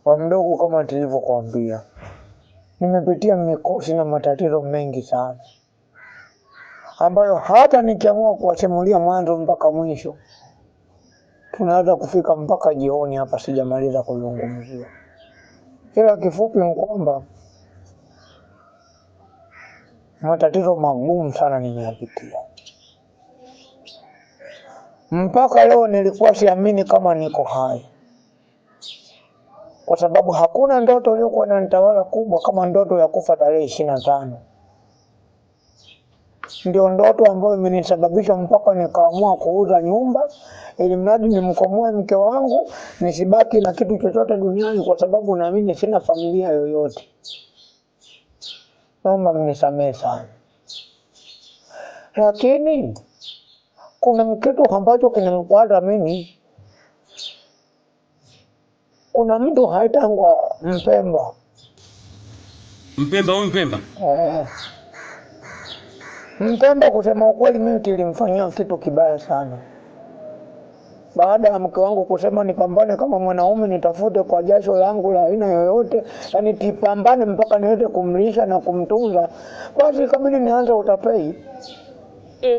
Kwa mdogo, kama tulivyokuambia, nimepitia mikosi na matatizo mengi sana, ambayo hata nikiamua kuwasimulia mwanzo mpaka mwisho tunaweza kufika mpaka jioni hapa sijamaliza kuzungumzia. Kila kifupi ni kwamba matatizo magumu sana nimeyapitia. Mpaka leo nilikuwa siamini kama niko hai, kwa sababu hakuna ndoto iliyokuwa inanitawala kubwa kama ndoto ya kufa tarehe 25. Ndio ndoto ambayo imenisababisha mpaka nikaamua kuuza nyumba ili mradi nimkomoe mke wangu, nisibaki na kitu chochote duniani, kwa sababu naamini sina familia yoyote. Naomba mnisamehe sana. Lakini kuna kitu ambacho kinanifuata mimi. Kuna mtu haitangwa Mpemba. Mpemba huyu Mpemba? Mpemba, kusema ukweli, mimi nilimfanyia kitu kibaya sana. Baada ya mke wangu kusema nipambane kama mwanaume, nitafute kwa jasho langu la aina yoyote, yani tipambane mpaka niweze kumlisha na kumtunza, basi kabla nianze utapeli.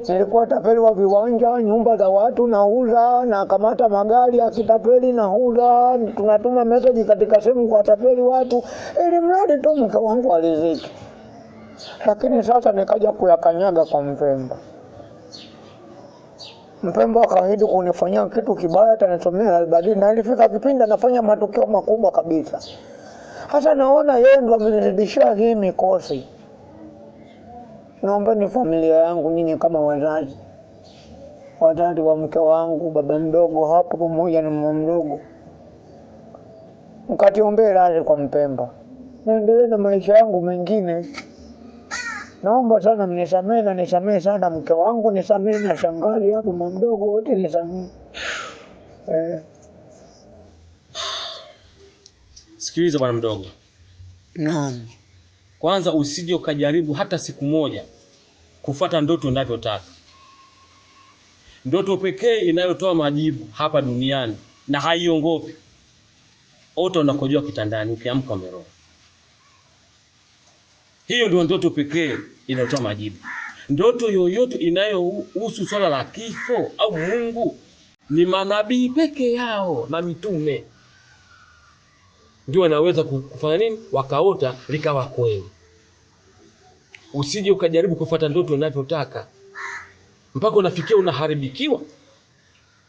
Nilikuwa tapeli wa viwanja, nyumba za watu nauza, na kamata magari ya kitapeli nauza, tunatuma message katika simu kwa tapeli watu, ili mradi tu mke wangu aliziki. Lakini sasa nikaja kuyakanyaga kwa Mpemba. Mpemba akaahidi kunifanyia kitu kibaya, atanisomea albadili, na ilifika kipindi anafanya matukio makubwa kabisa. Hasa naona yeye ndo amenizidishia hii mikosi. Naomba ni familia yangu nyinyi kama wazazi wa mke wangu, baba mdogo hapo pamoja na mama mdogo, mkatiombee radhi kwa Mpemba, niendelee na maisha yangu mengine. Naomba sana mnisamehe, na nisamehe sana mke wangu, nisamehe na shangazi hapo, mama mdogo, wote nisamehe. Sikiliza bwana mdogo. Naam. Kwanza usije ukajaribu hata siku moja kufuata ndoto unavyotaka. Ndoto pekee inayotoa majibu hapa duniani na haiongopi, ota unakojua kitandani ukiamka umeroa. Hiyo ndio ndoto pekee inayotoa majibu. Ndoto yoyote inayohusu swala la kifo au Mungu ni manabii peke yao na mitume ndio wanaweza kufanya nini, wakaota likawa kweli. Usije ukajaribu kufuata ndoto unavyotaka mpaka unafikia unaharibikiwa,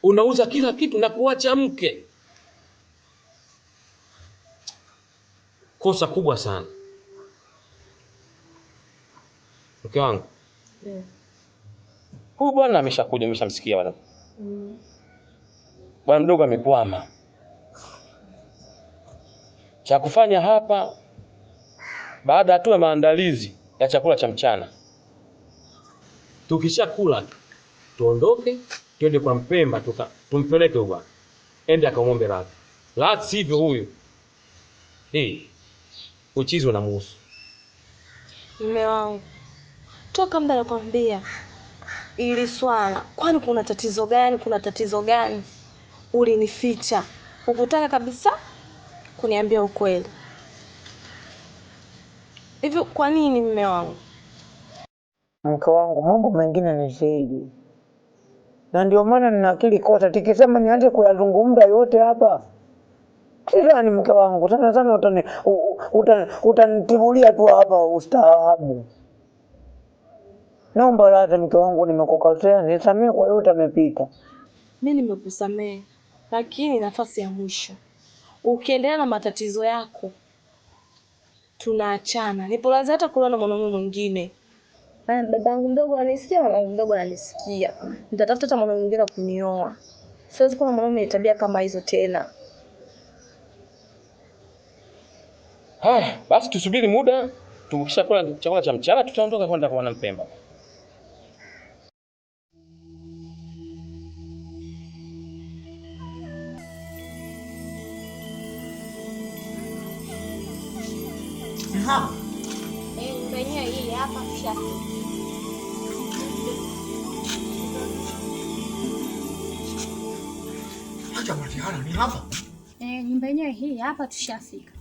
unauza kila kitu na kuacha mke. Kosa kubwa sana. Mke wangu. Huyu bwana ameshakuja, umeshamsikia bwana. Bwana mdogo amekwama. Cha kufanya hapa, baada ya tu maandalizi ya chakula cha mchana, tukishakula tuondoke twende kwa Mpemba, tumpeleke huko, ende akamwombe radhi. La sivyo huyu uchizi unamuhusu. Mume wangu, toka muda nakwambia ili swala, kwani kuna tatizo gani? Kuna tatizo gani? Ulinificha, ukutaka kabisa kuniambia ukweli. Hivyo kwa nini mume wangu? Mke wangu, mambo mengine ni siri, na ndio maana nina akili kosa. Tikisema nianze kuyazungumza yote hapa, kila ni mke wangu, sana utanitibulia tu hapa ustaahabu. Naomba radhi mke wangu, nimekukosea, nisamehe kwa yote yamepita. Mimi nimekusamehe, lakini nafasi ya mwisho. Ukiendelea na matatizo yako tunaachana. Nipo lazima hata kulala na mwanamume mwingine. Babangu mdogo ananisikia, mamangu mdogo ananisikia. Nitatafuta hata mwanamume mwingine kunioa. Siwezi kuwa na mwanamume mwenye tabia kama hizo tena. Haya, basi tusubiri muda, tukishakula chakula cha mchana tutaondoka kwenda kwa Mpemba. Mwenyewe hii hapa shaka. Acha matiana ni hapa. Nyumba yenyewe hii hapa tushafika.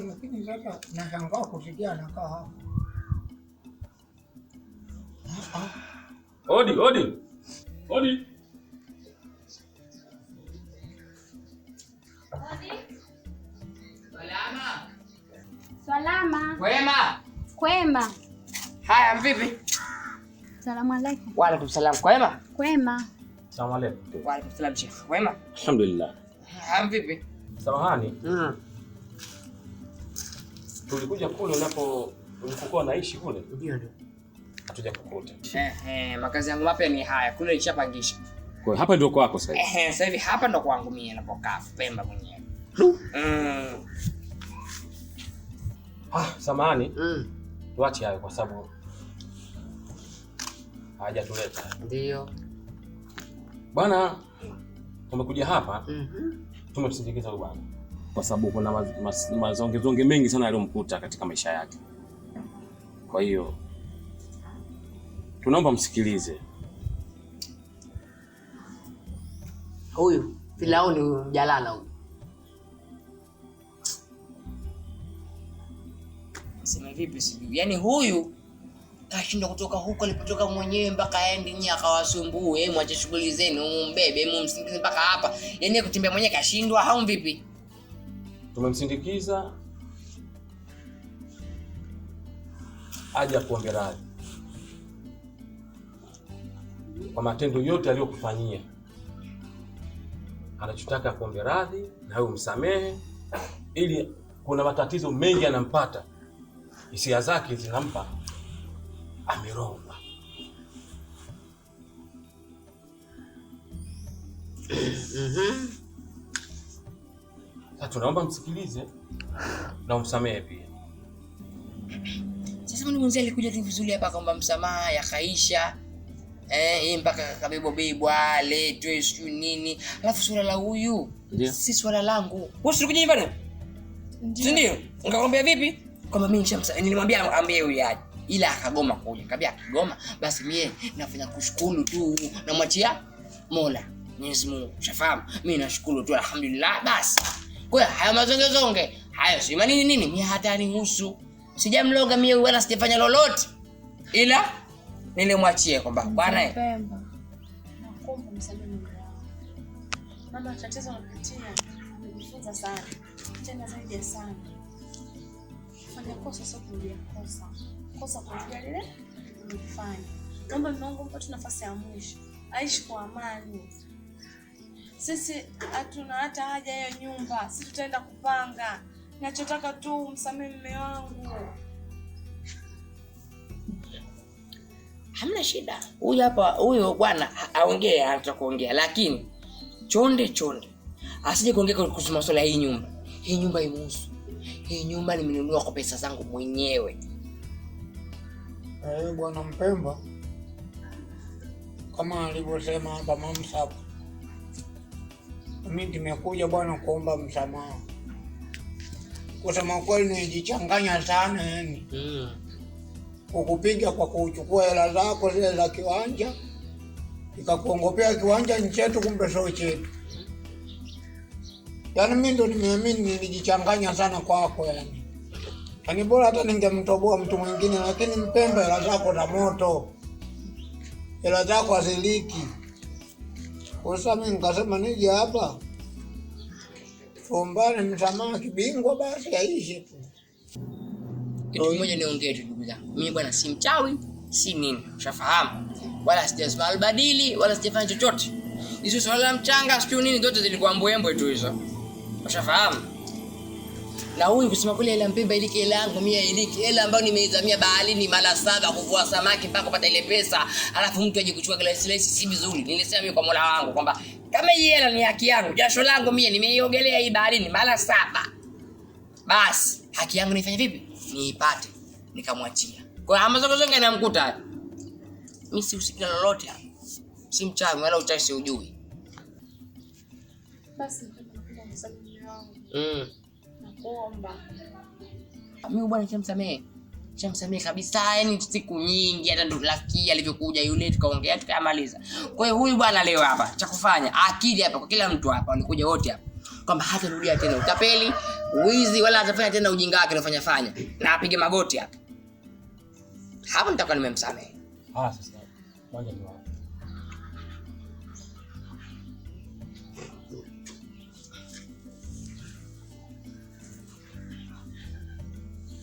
Lakini sasa nashangaa kusikia anakaa hapa. Odi. Salama. Kwema. Haya, mvipi? Salamu alaykum. Wa alaykum salam. Kwema. Salamu alaykum. Wa alaykum salam Sheikh. Kwema. Alhamdulillah. Haya, mvipi? Samahani. Tulikuja kule ulipokuwa naishi kule. Ndio. Hatuja kukuta. Makazi yangu mapya ni haya. Kule nishapangisha. Kwa hiyo hapa ndio kwako sasa. Sasa hivi hapa ndo kwangu mimi napokaa Pemba mwenyewe. Samahani. Tuache hayo kwa sababu hajatuleta. Ndio. Bwana, tumekuja hapa. Tumemsindikiza huyu bwana. Kwa sababu kuna mazongezonge mengi sana yaliyomkuta katika maisha yake. Kwa hiyo tunaomba msikilize. Huyu Firauni huyu Jalala huyu. Sema vipi sijui. Yaani huyu kashinda kutoka huko alipotoka mwenyewe mpaka aende nyinyi akawasumbue, mwache shughuli zenu, mbebe, mumsindikize mpaka hapa. Yaani kutembea mwenyewe kashindwa au vipi? Tumemsindikiza aje kuombe radhi kwa matendo yote aliyokufanyia. Anachotaka kuombe radhi na wewe umsamehe, ili kuna matatizo mengi anampata. Hisia zake zinampa amerogwa. Sasa tunaomba msikilize na umsamehe pia. Sasa mimi mzee alikuja tu vizuri hapa kwamba msamaha yakaisha. Yeye mpaka kabebwa letwe sio nini. Alafu swala la huyu si swala langu. Wewe ulikuja nyumbani? Si ndio? Ungakwambia vipi? Kwamba mimi nilimwambia ambie huyu aje. Ila akagoma kuja. Nikamwambia akigoma basi mimi nafanya kushukuru tu na mwachia Mola. Mwenyezi Mungu. Ushafahamu? Mimi nashukuru tu alhamdulillah basi. Kwa hiyo haya mazongezonge, hayo si nini mimi hata nihusu. Sijamloga mimi wala sijafanya lolote. Ila nilimwachia kwamba bwana Pemba. Nakuomba msamehe Mungu wangu. Mama tatizo napitia. Nimejifunza sana. Tena zaidi ya sana. Fanya kosa sio kurudia kosa. Kosa kurudia lile ulifanya. Naomba mume wangu mpate nafasi ya mwisho. Aishi kwa amani. Sisi hatuna hata haja ya nyumba. Sisi tutaenda kupanga. Ninachotaka tu msamehe mume wangu. hamna shida. Huyu hapa huyo bwana aongee atakuongea, lakini chonde asije kuongea kuhusu masuala hii nyumba. Hii nyumba imuhusu. Hii nyumba nimenunua kwa pesa zangu mwenyewe. Bwana Mpemba, kama alivyosema hapa Mamsa, mimi nimekuja bwana kuomba msamaha. Kusema kweli nijichanganya sana yani. Kukupiga kwa kuchukua hela zako zile za kiwanja, nikakuongopea kiwanja nchetu kumbe sio chetu. Yaani mimi ndo nimeamini nilijichanganya sana kwako yani. Yaani bora hata ningemtoboa mtu mwingine, lakini Mpemba hela zako za moto. Hela zako aziliki. Kwa sababu mimi nikasema nije hapa. Tuombane msamaha kibingwa basi aishi tu. Kitu kimoja niongee tu ndugu zangu. Mimi bwana si mchawi, si nini. Ushafahamu? Wala sijasema albadili, wala sijafanya chochote. Hizo swala la mchanga, sio nini, zote zilikuwa mbwembwe tu hizo. Ushafahamu? Na huyu kusema kule ile Mpemba ilike hela yangu mimi ilike hela ambayo nimeizamia baharini mara 7 kuvua samaki mpaka kupata ile pesa, alafu mtu aje kuchukua kila slice si vizuri. Nilisema mimi kwa Mola wangu kwamba kama hii hela ni haki yangu, jasho langu mimi nimeiogelea hii baharini mara 7. Basi haki yangu nifanye vipi? Niipate. Nikamwachia. Kwa hiyo amazongozonga inamkuta. Mimi si usikila lolote hapa. Si mchawi wala uchawi si ujui. Basi nakuomba msamehe wangu. Nakuomba. Mimi bwana nimsamehe. Shamsamehe kabisa, yani siku nyingi hata ndo laki alivyokuja yule tukaongea tukamaliza. Kwa hiyo huyu bwana leo hapa cha kufanya akili hapa kwa kila mtu hapa walikuja wote hapa kwamba hatarudia tena utapeli, wizi wala atafanya tena ujinga wake anafanya na apige magoti hapa. Hapo nitakuwa nimemsamehe. Sasa moja ni wapi?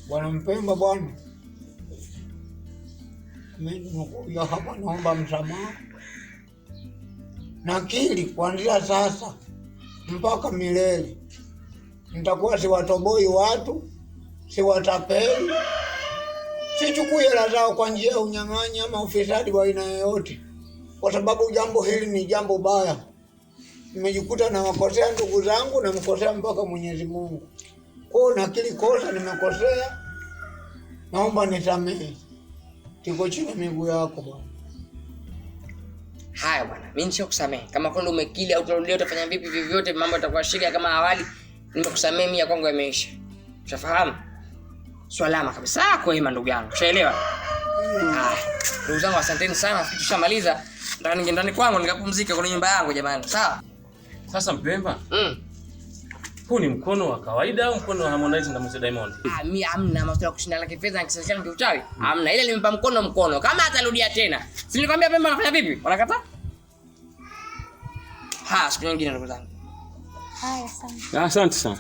Bwana Mpemba bwana. Mimi nimekuja hapa naomba msamaha. Nakiri kuanzia sasa mpaka milele nitakuwa siwatoboi watu, siwatapeli, sichukui hela zao kwa njia ya unyang'anyi ama ufisadi wa aina yoyote, kwa sababu jambo hili ni jambo baya. Nimejikuta na wakosea ndugu zangu na mkosea mpaka Mwenyezi Mungu. Kwa nakiri kosa nimekosea, naomba nisamehe. Tiko chini miguu yako bwana. Haya bwana, mimi nishakusamehe. Kama kwani umekili au utarudia utafanya vipi vyovyote mambo yatakuwa shida kama awali, nimekusamehe mimi, ya kwangu yameisha. Ushafahamu? Swalama kabisa kwa hima ndugu yangu. Ushaelewa? Ndugu zangu asanteni sana, tushamaliza. Ndani kwangu nikapumzika kwenye nyumba yangu jamani. Sawa? Sasa Mpemba. Huu ni mkono wa kawaida au mkono wa Harmonize na Mzee Diamond? Mimi hamna masuala ya kushindana kifedha na kisasa changu kiuchawi. Hamna. Ile nimempa mkono. Kama atarudia tena. Si nilikwambia Pemba anafanya vipi? Wanakataa? Siku nyingine ndugu zangu. Haya, asante. Asante sana.